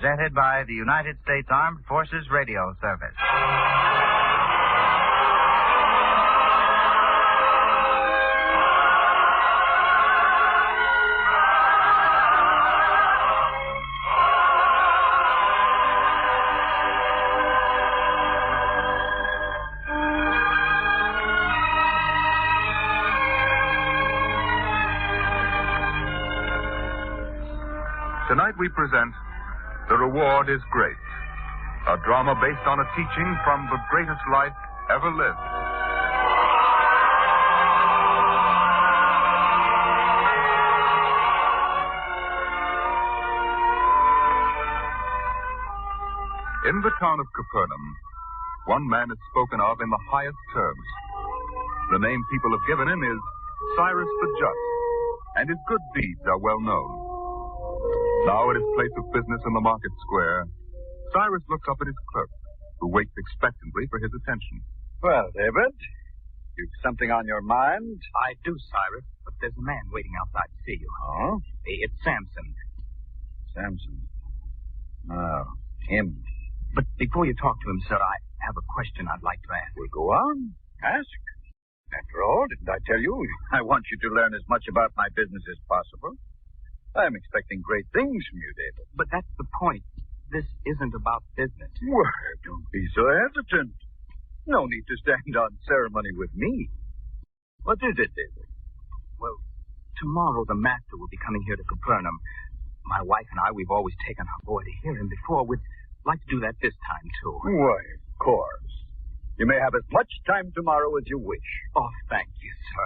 presented by the United States Armed Forces Radio Service. Tonight we present The Reward is Great, a drama based on a teaching from the greatest life ever lived. In the town of Capernaum, one man is spoken of in the highest terms. The name people have given him is Cyrus the Just, and his good deeds are well known. Now at his place of business in the market square, Cyrus looks up at his clerk, who waits expectantly for his attention. Well, David, you've something on your mind? I do, Cyrus, but there's a man waiting outside to see you. Oh? It's Samson. Samson. Oh, him. But before you talk to him, sir, I have a question I'd like to ask. Well, go on. Ask. After all, didn't I tell you? I want you to learn as much about my business as possible. I'm expecting great things from you, David. But that's the point. This isn't about business. Well, don't be so hesitant. No need to stand on ceremony with me. What is it, David? Well, tomorrow the master will be coming here to Capernaum. My wife and I, we've always taken our boy to hear him before. We'd like to do that this time, too. Why, of course. You may have as much time tomorrow as you wish. Oh, thank you, sir.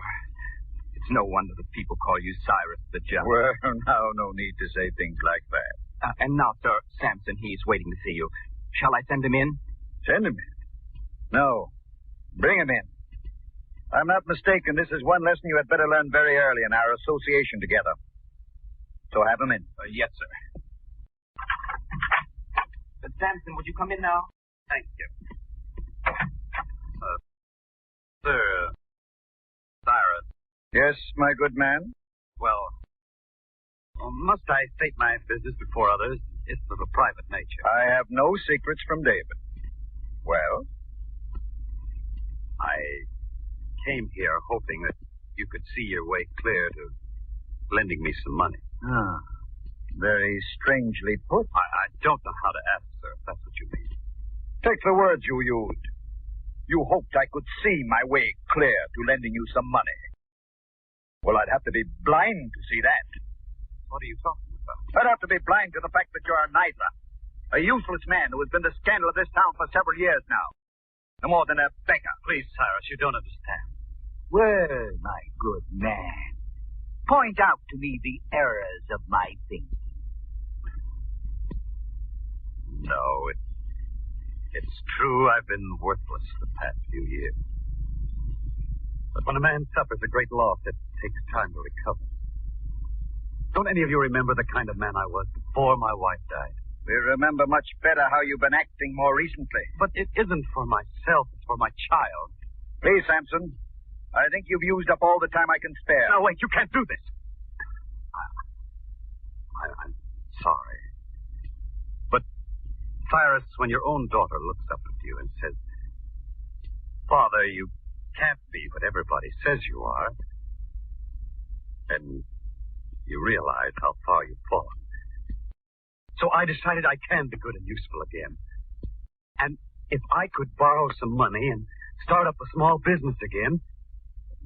It's no wonder that people call you Cyrus the Just. Well, now, no need to say things like that. And now, sir, Samson, he's waiting to see you. Shall I send him in? Send him in? No. Bring him in. I'm not mistaken. This is one lesson you had better learn very early in our association together. So have him in. Yes, sir. Samson, would you come in now? Thank you. Sir, Cyrus. Yes, my good man? Well, must I state my business before others? It's of a private nature. I have no secrets from David. Well? I came here hoping that you could see your way clear to lending me some money. Ah, very strangely put. I don't know how to ask, sir, if that's what you mean. Take the words you used. You hoped I could see my way clear to lending you some money. Well, I'd have to be blind to see that. What are you talking about? I'd have to be blind to the fact that you're a Nidler. A useless man who has been the scandal of this town for several years now. No more than a beggar. Please, Cyrus, you don't understand. Well, my good man, point out to me the errors of my thinking. No, it's true I've been worthless the past few years. But when a man suffers a great loss, it takes time to recover. Don't any of you remember the kind of man I was before my wife died? We remember much better how you've been acting more recently. But it isn't for myself, it's for my child. Please, Samson, I think you've used up all the time I can spare. No, wait, you can't do this. I'm sorry. But, Cyrus, when your own daughter looks up at you and says, Father, you can't be what everybody says you are, then you realize how far you've fallen. So I decided I can be good and useful again. And if I could borrow some money and start up a small business again,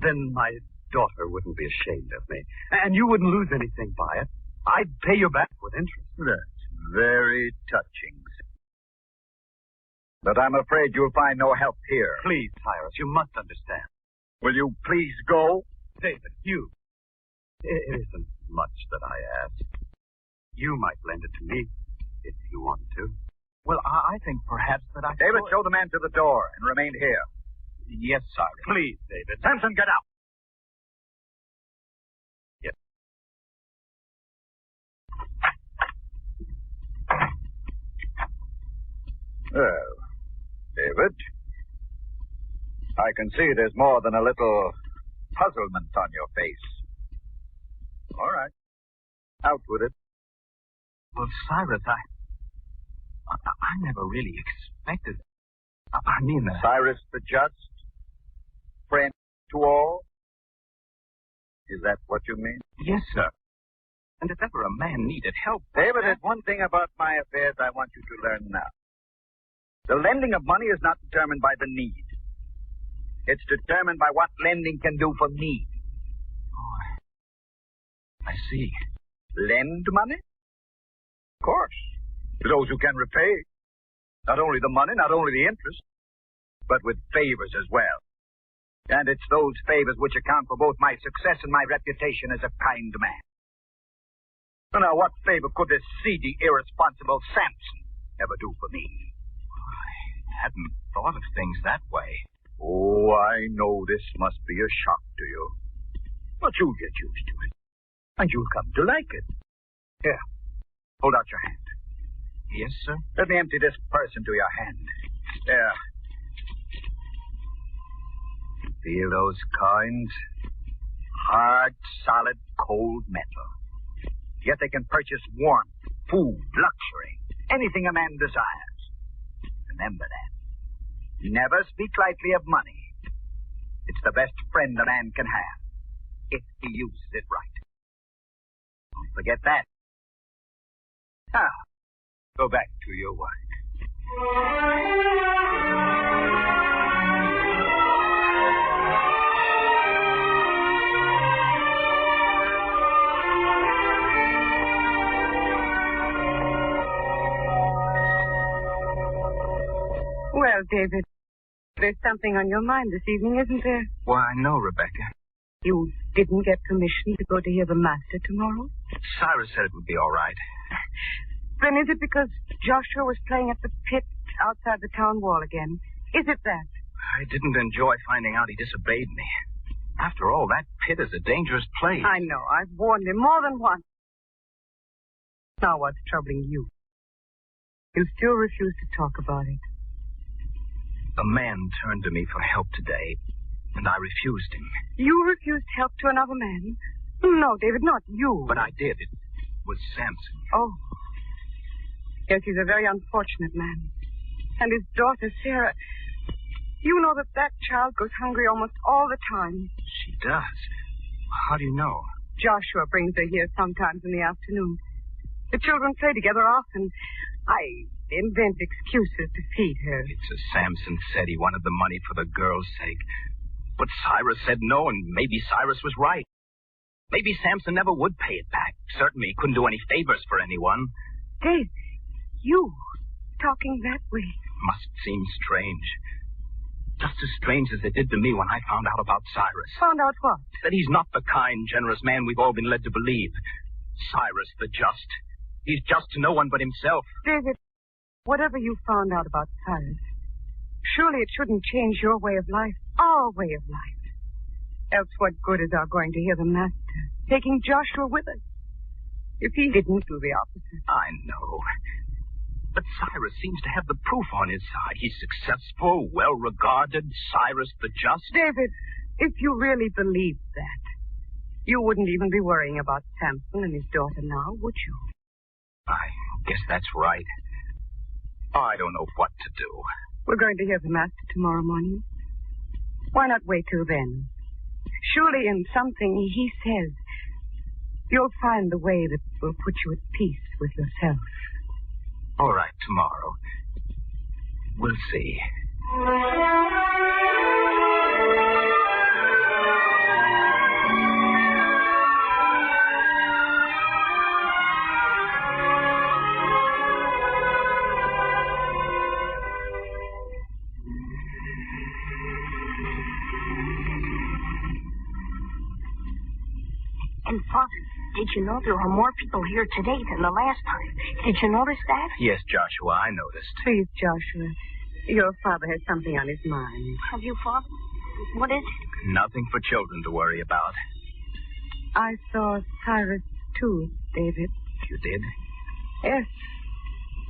then my daughter wouldn't be ashamed of me. And you wouldn't lose anything by it. I'd pay you back with interest. That's very touching. But I'm afraid you'll find no help here. Please, Cyrus, you must understand. Will you please go? David, you. It isn't much that I ask. You might lend it to me if you want to. Well, I think perhaps that I... David, show the man to the door and remain here. Yes, Cyrus. Please, David. Samson, get out. Yes. Well, David, I can see there's more than a little puzzlement on your face. All right. Out with it. Well, Cyrus, I never really expected... I mean... Cyrus the Just, friend to all? Is that what you mean? Yes, sir. And if ever a man needed help... David, there's one thing about my affairs I want you to learn now. The lending of money is not determined by the need. It's determined by what lending can do for me. Oh, I see. Lend money? Of course. To those who can repay. Not only the money, not only the interest, but with favors as well. And it's those favors which account for both my success and my reputation as a kind man. Now, what favor could this seedy, irresponsible Samson ever do for me? I hadn't thought of things that way. Oh, I know this must be a shock to you. But you'll get used to it. And you'll come to like it. Here, hold out your hand. Yes, sir? Let me empty this purse into your hand. There. Feel those coins? Hard, solid, cold metal. Yet they can purchase warmth, food, luxury, anything a man desires. Remember that. Never speak lightly of money. It's the best friend a man can have, if he uses it right. Don't forget that. Go back to your work. Well, David, there's something on your mind this evening, isn't there? Why, no, Rebecca. You didn't get permission to go to hear the master tomorrow? Cyrus said it would be all right. Then is it because Joshua was playing at the pit outside the town wall again? Is it that? I didn't enjoy finding out he disobeyed me. After all, that pit is a dangerous place. I know. I've warned him more than once. Now what's troubling you? You still refuse to talk about it. A man turned to me for help today, and I refused him. You refused help to another man? No, David, not you. But I did. It was Samson. Oh. Yes, he's a very unfortunate man. And his daughter, Sarah... You know that child goes hungry almost all the time. She does? How do you know? Joshua brings her here sometimes in the afternoon. The children play together often. I invent excuses to feed her. It's as Samson said, he wanted the money for the girl's sake. But Cyrus said no, and maybe Cyrus was right. Maybe Samson never would pay it back. Certainly he couldn't do any favors for anyone. Dave, you talking that way. Must seem strange. Just as strange as it did to me when I found out about Cyrus. Found out what? That he's not the kind, generous man we've all been led to believe. Cyrus the Just. He's just to no one but himself. David, whatever you found out about Cyrus, surely it shouldn't change your way of life, our way of life. Else what good is our going to hear the master, taking Joshua with us, if he didn't do the opposite? I know. But Cyrus seems to have the proof on his side. He's successful, well-regarded, Cyrus the Just. David, if you really believed that, you wouldn't even be worrying about Samson and his daughter now, would you? I guess that's right. I don't know what to do. We're going to hear the master tomorrow morning. Why not wait till then? Surely in something he says, you'll find the way that will put you at peace with yourself. All right, tomorrow. We'll see. And, Father, did you know there are more people here today than the last time? Did you notice that? Yes, Joshua, I noticed. Please, Joshua, your father has something on his mind. Have you, Father? What is it? Nothing for children to worry about. I saw Cyrus, too, David. You did? Yes.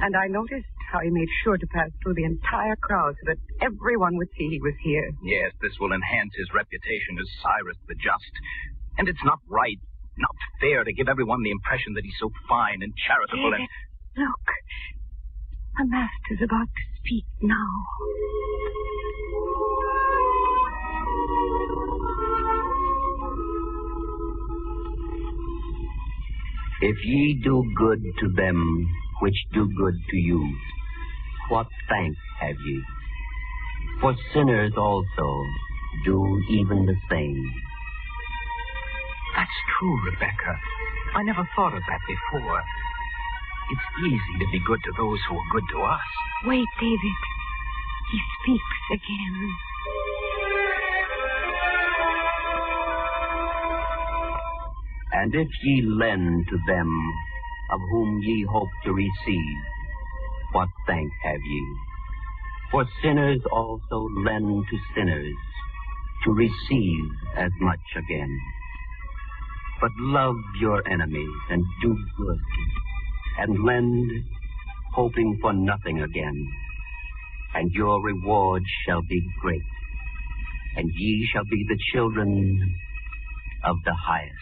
And I noticed how he made sure to pass through the entire crowd so that everyone would see he was here. Yes, this will enhance his reputation as Cyrus the Just. And it's not right, not fair to give everyone the impression that he's so fine and charitable. David, look. The master's about to speak now. If ye do good to them which do good to you, what thank have ye? For sinners also do even the same. That's true, Rebecca. I never thought of that before. It's easy to be good to those who are good to us. Wait, David. He speaks again. And if ye lend to them of whom ye hope to receive, what thank have ye? For sinners also lend to sinners to receive as much again. But love your enemies and do good, and lend, hoping for nothing again. And your reward shall be great, and ye shall be the children of the highest.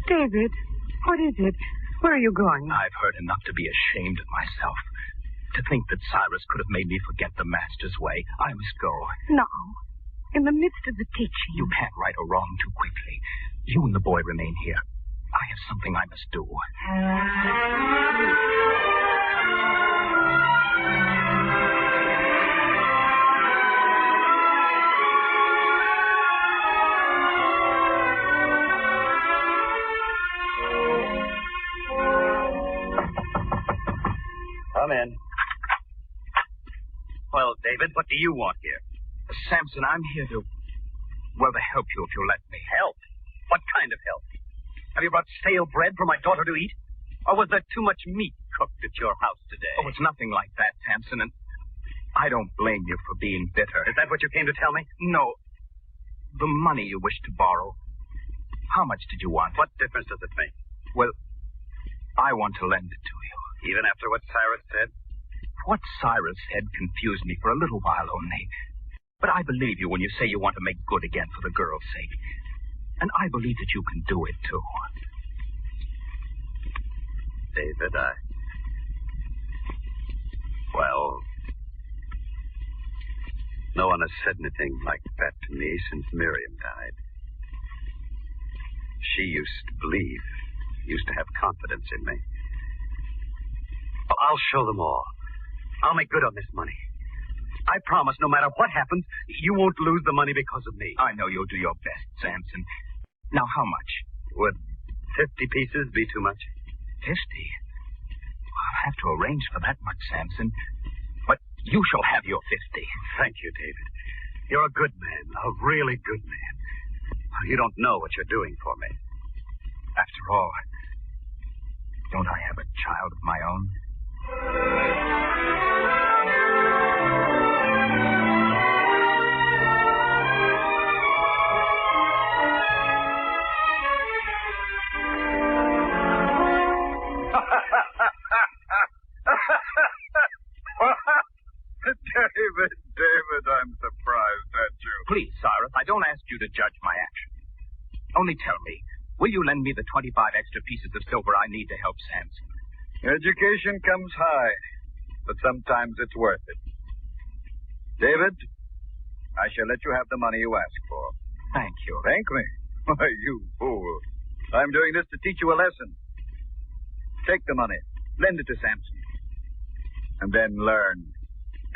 David, what is it? Where are you going? I've heard enough to be ashamed of myself. To think that Cyrus could have made me forget the master's way. I must go. No. In the midst of the teaching. You can't right a wrong too quickly. You and the boy remain here. I have something I must do. Come in. Well, David, what do you want here? Samson, I'm here to help you if you'll let me. Help? What kind of help? Have you brought stale bread for my daughter to eat? Or was there too much meat cooked at your house today? Oh, it's nothing like that, Samson, and I don't blame you for being bitter. Is that what you came to tell me? No. The money you wish to borrow. How much did you want? What difference does it make? Well, I want to lend it to you. Even after what Cyrus said? What Cyrus said confused me for a little while only. But I believe you when you say you want to make good again for the girl's sake. And I believe that you can do it, too. David, Well, no one has said anything like that to me since Miriam died. She used to believe, used to have confidence in me. Well, I'll show them all. I'll make good on this money. I promise no matter what happens, you won't lose the money because of me. I know you'll do your best, Samson. Now, how much? Would 50 pieces be too much? 50? I'll have to arrange for that much, Samson. But you shall have your 50. Thank you, David. You're a good man, a really good man. You don't know what you're doing for me. After all, don't I have a child of my own? David, I'm surprised at you. Please, Cyrus, I don't ask you to judge my action. Only tell me, will you lend me the 25 extra pieces of silver I need to help Samson? Education comes high, but sometimes it's worth it. David, I shall let you have the money you ask for. Thank you. Thank me? Why, you fool. I'm doing this to teach you a lesson. Take the money, lend it to Samson, and then learn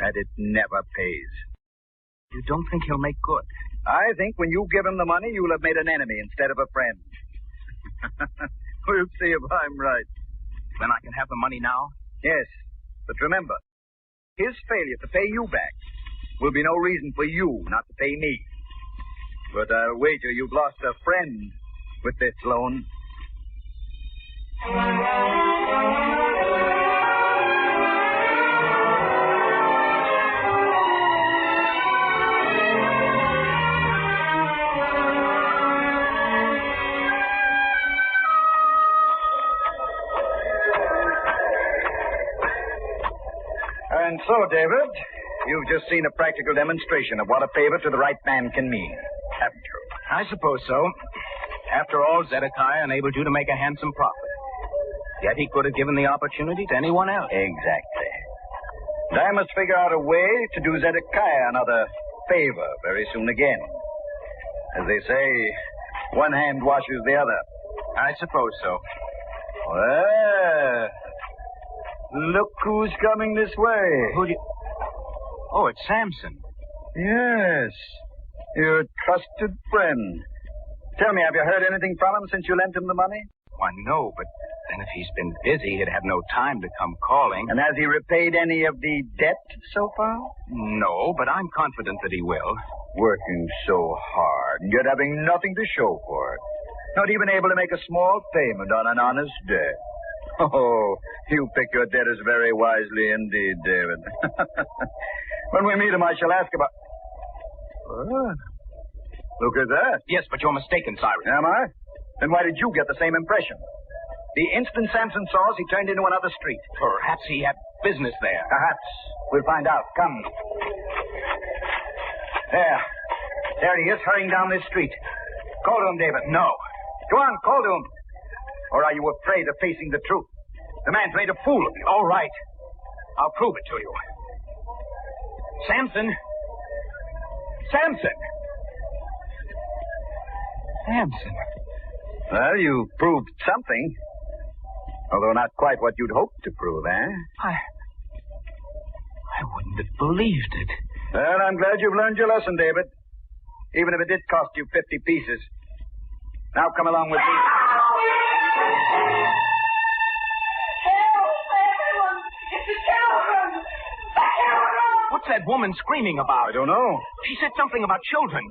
that it never pays. You don't think he'll make good? I think when you give him the money, you'll have made an enemy instead of a friend. We'll see if I'm right. Then I can have the money now? Yes, but remember, his failure to pay you back will be no reason for you not to pay me. But I'll wager you've lost a friend with this loan. And so, David, you've just seen a practical demonstration of what a favor to the right man can mean, haven't you? I suppose so. After all, Zedekiah enabled you to make a handsome profit. Yet he could have given the opportunity to anyone else. Exactly. And I must figure out a way to do Zedekiah another favor very soon again. As they say, one hand washes the other. I suppose so. Well, look who's coming this way. Who do you... Oh, it's Samson. Yes, your trusted friend. Tell me, have you heard anything from him since you lent him the money? Why, no, but then if he's been busy, he'd have no time to come calling. And has he repaid any of the debt so far? No, but I'm confident that he will. Working so hard, and yet having nothing to show for it. Not even able to make a small payment on an honest debt. Oh, you pick your debtors very wisely indeed, David. When we meet him, I shall ask about... Oh, look at that. Yes, but you're mistaken, Cyrus. Am I? Then why did you get the same impression? The instant Samson saw us, he turned into another street. Perhaps he had business there. Perhaps. We'll find out. Come. There he is, hurrying down this street. Call to him, David. No. Go on, call to him. Or are you afraid of facing the truth? The man's made a fool of you. All right. I'll prove it to you. Samson. Samson. Samson. Well, you proved something. Although not quite what you'd hoped to prove, eh? I wouldn't have believed it. Well, I'm glad you've learned your lesson, David. Even if it did cost you 50 pieces. Now come along with me. What's that woman screaming about? I don't know. She said something about children.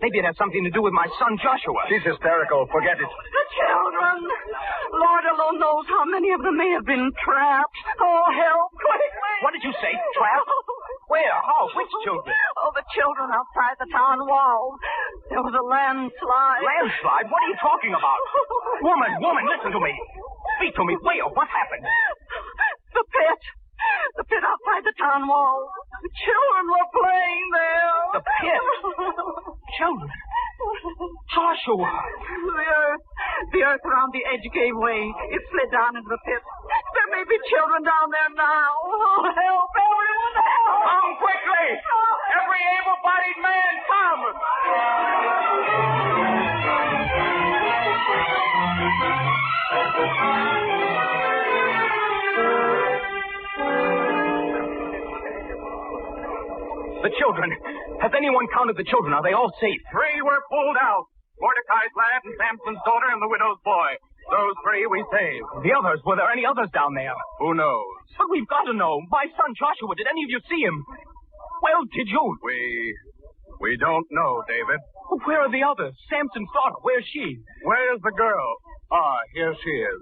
Maybe it has something to do with my son Joshua. She's hysterical. Forget it. The children. Lord alone knows how many of them may have been trapped. Oh, help. Quick. What did you say? Trapped? Where? How? Which children? Oh, the children outside the town wall. There was a landslide. Landslide? What are you talking about? Woman, listen to me. Speak to me. Where? What happened? The pit. The pit outside the town wall. The children were playing there. The pit? Children? Joshua. The earth around the edge gave way. It slid down into the pit. There may be children down there now. Oh, help, everyone, help. Come quickly. Every able-bodied man, come. The children. Has anyone counted the children? Are they all safe? 3 were pulled out. Mordecai's lad and Samson's daughter and the widow's boy. Those 3 we saved. The others. Were there any others down there? Who knows? But we've got to know. My son Joshua, did any of you see him? Well, did you? We don't know, David. Where are the others? Samson's daughter. Where's she? Where's the girl? Ah, here she is.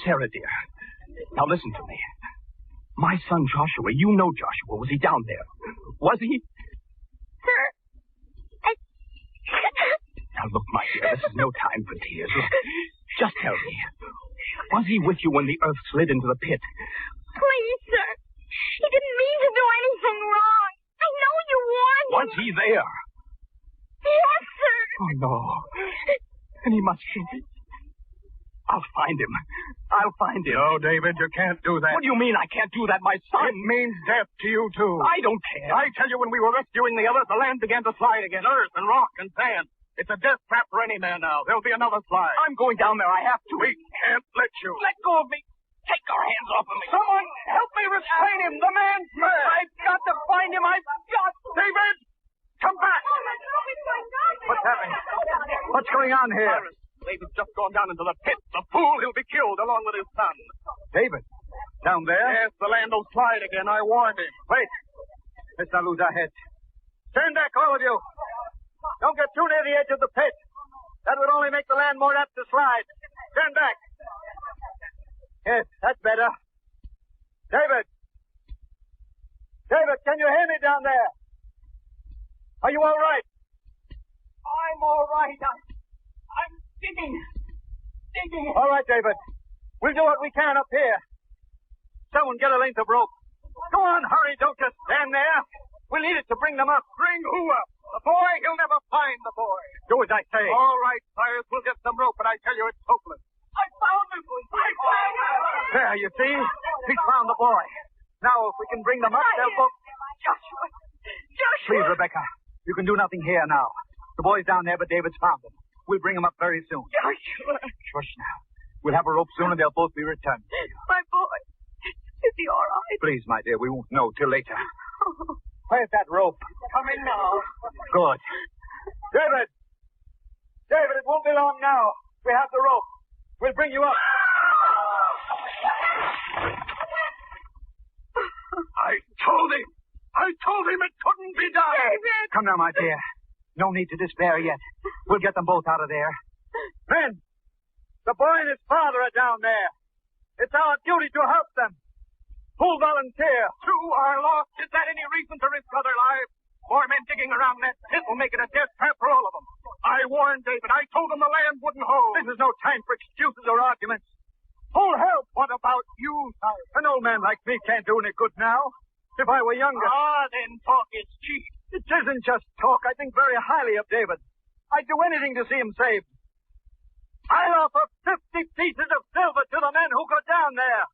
Sarah, dear. Now listen to me. My son Joshua, you know Joshua. Was he down there? Was he? Sir, Now look, my dear, this is no time for tears. Look, just tell me. Was he with you when the earth slid into the pit? please, sir. He didn't mean to do anything wrong. I know you warned him. Was he there? Yes, sir. Oh, no. And he must be. I'll find him. I'll find him. No, David, you can't do that. What do you mean I can't do that, my son? It means death to you, too. I don't care. I tell you, when we were rescuing the others, the land began to slide again. Earth and rock and sand. It's a death trap for any man now. There'll be another slide. I'm going down there. I have to. We can't let you. Let go of me. Take your hands off of me. Someone help me restrain him. The man's mad. I've got to find him. I've got to. David, come back. What's happening? What's going on here? Cyrus, David's just gone down into the pit. The fool, he'll be killed along with his son. David? Down there? Yes, the land will slide again. I warned him. Wait. Let's not lose our heads. Stand back, all of you. Don't get too near the edge of the pit. That would only make the land more apt to slide. Stand back. Yes, that's better. David! David, can you hear me down there? Are you all right? I'm all right. I'm digging. All right, David. We'll do what we can up here. Someone get a length of rope. Go on, hurry. Don't just stand there. We'll need it to bring them up. Bring who up? The boy? He'll never find the boy. Do as I say. All right, Cyrus. We'll get some rope, but I tell you it's hopeless. I found him. There, you see? He's found the boy. Now, if we can bring them up, they'll both... Joshua. Please, Rebecca. You can do nothing here now. The boy's down there, but David's found him. We'll bring him up very soon. Joshua. Shush now. We'll have a rope soon, and they'll both be returned. My boy. Is he all right? Please, my dear, we won't know till later. Where's that rope? Coming now. Good. David! David, it won't be long now. We have the rope. We'll bring you up. I told him it couldn't be done. David! Come now, my dear. No need to despair yet. We'll get them both out of there. Men! The boy and his father are down there. It's our duty to help them. Who'll volunteer? Two are lost. Is that any reason to risk other lives? More men digging around that pit will make it a death trap for all of them. I warned David. I told him the land wouldn't hold. This is no time for excuses or arguments. Who'll help? What about you, Cyrus? An old man like me can't do any good now. If I were younger... Then talk is cheap. It isn't just talk. I think very highly of David. I'd do anything to see him saved. I'll offer 50 pieces of silver to the men who go down there.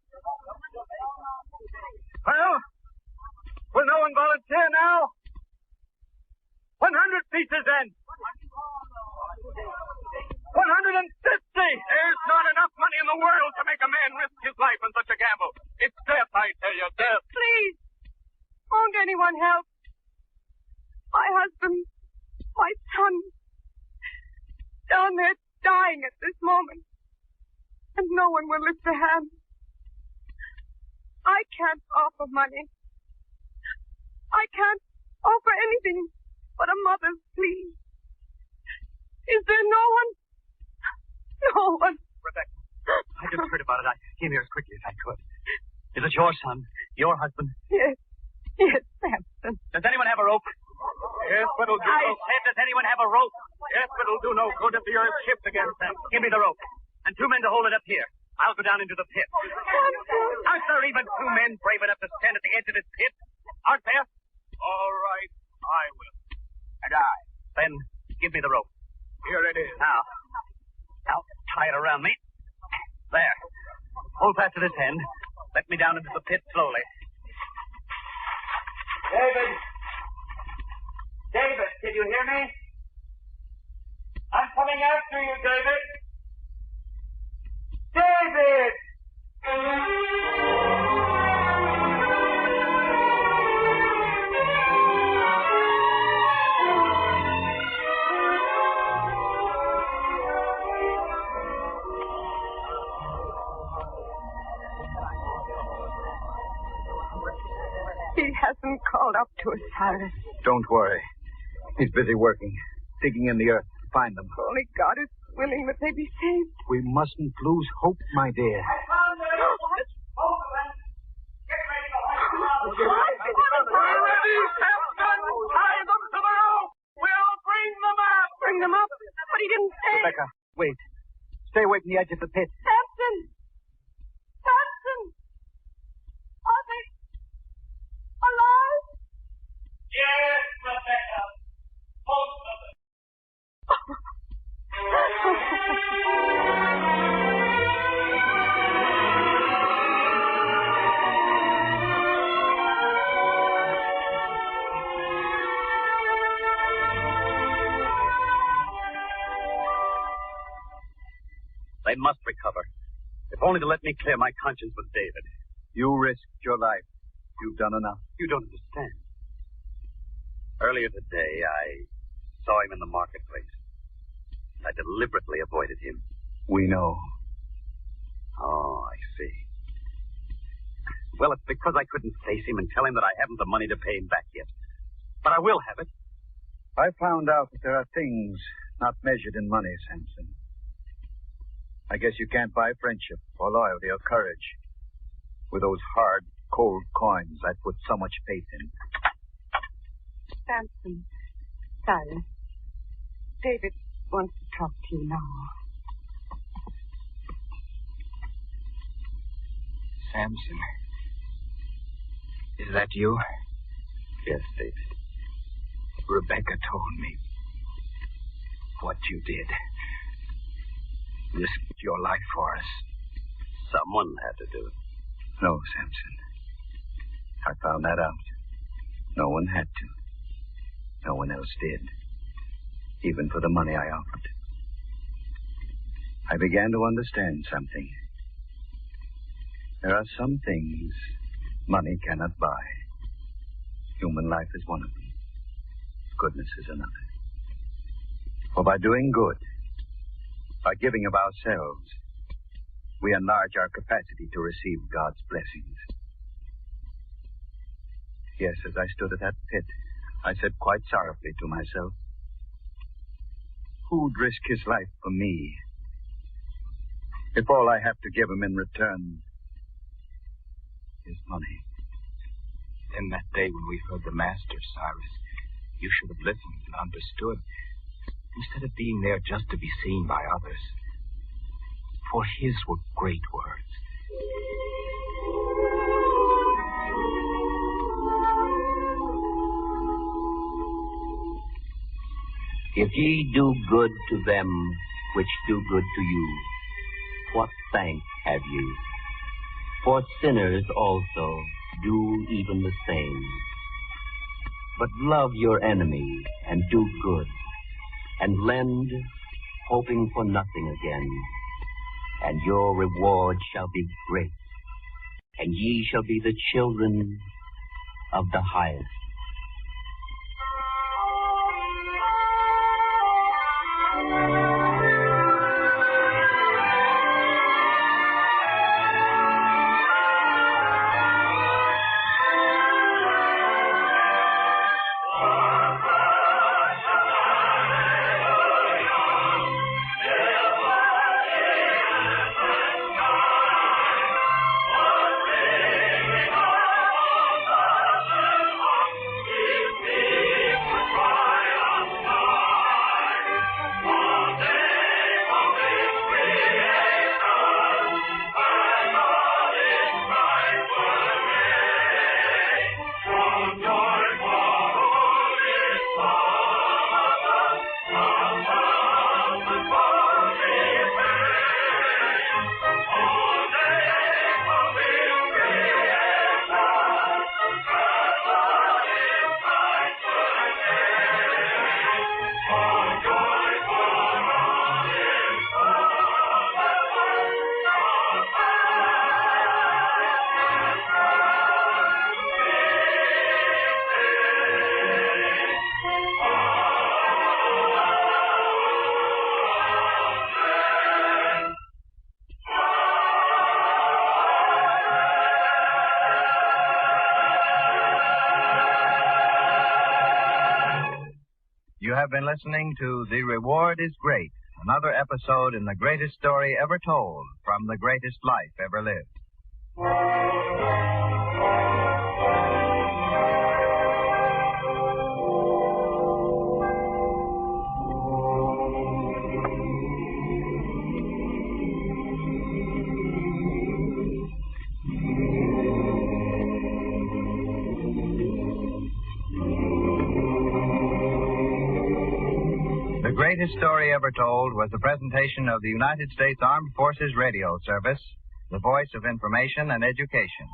Well, will no one volunteer now? 100 pieces then. 150. There's not enough money in the world to make a man risk his life in such a gamble. It's death, I tell you, death. Please. Won't anyone help? My husband, my son, down there dying at this moment. And no one will lift a hand. I can't offer money. I can't offer anything but a mother's plea. Is there no one? No one. Rebecca, I just heard about it. I came here as quickly as I could. Is it your son? Your husband? Yes. Yes, Samson. Does anyone have a rope? Yes, but it'll do does anyone have a rope? Yes, but it'll do no good if the earth shifts against them. Give me the rope. And 2 men to hold it up here. I'll go down into the pit. Aren't there even 2 men brave enough to stand at the edge of this pit? Aren't there? All right, I will. And I. Then give me the rope. Here it is. Now, tie it around me. There. Hold fast to this end. Let me down into the pit slowly. David, can you hear me? I'm coming after you, David. David! He hasn't called up to us, Cyrus. Don't worry. He's busy working, digging in the earth to find them. Only God is willing that they be saved. We mustn't lose hope, my dear. Ready, Samson! Tie them to the rope! We'll bring them up! Bring them up? But he didn't say. Rebecca, wait. Stay away from the edge of the pit. Samson! Samson! Are they alive? Yes, Rebecca. Most of them. They must recover. If only to let me clear my conscience with David. You risked your life. You've done enough. You don't understand. Earlier today, I saw him in the marketplace. I deliberately avoided him. We know. Oh, I see. Well, it's because I couldn't face him and tell him that I haven't the money to pay him back yet. But I will have it. I found out that there are things not measured in money, Samson. I guess you can't buy friendship or loyalty or courage with those hard, cold coins I put so much faith in. Samson, Cyrus, David wants to talk to you now. Samson. Is that you? Yes, David. Rebecca told me what you did. Risked your life for us. Someone had to do it. No, Samson. I found that out. No one had to. No one else did. Even for the money I offered. I began to understand something. There are some things money cannot buy. Human life is one of them. Goodness is another. For by doing good, by giving of ourselves, we enlarge our capacity to receive God's blessings. Yes, as I stood at that pit, I said quite sorrowfully to myself, who'd risk his life for me if all I have to give him in return is money? Then that day when we heard the Master, Cyrus, you should have listened and understood, instead of being there just to be seen by others. For his were great words. If ye do good to them which do good to you, what thank have ye? For sinners also do even the same. But love your enemy, and do good, and lend, hoping for nothing again. And your reward shall be great, and ye shall be the children of the highest. You have been listening to The Reward is Great, another episode in the greatest story ever told from the greatest life ever lived. The Greatest Story Ever Told was a presentation of the United States Armed Forces Radio Service, the voice of information and education.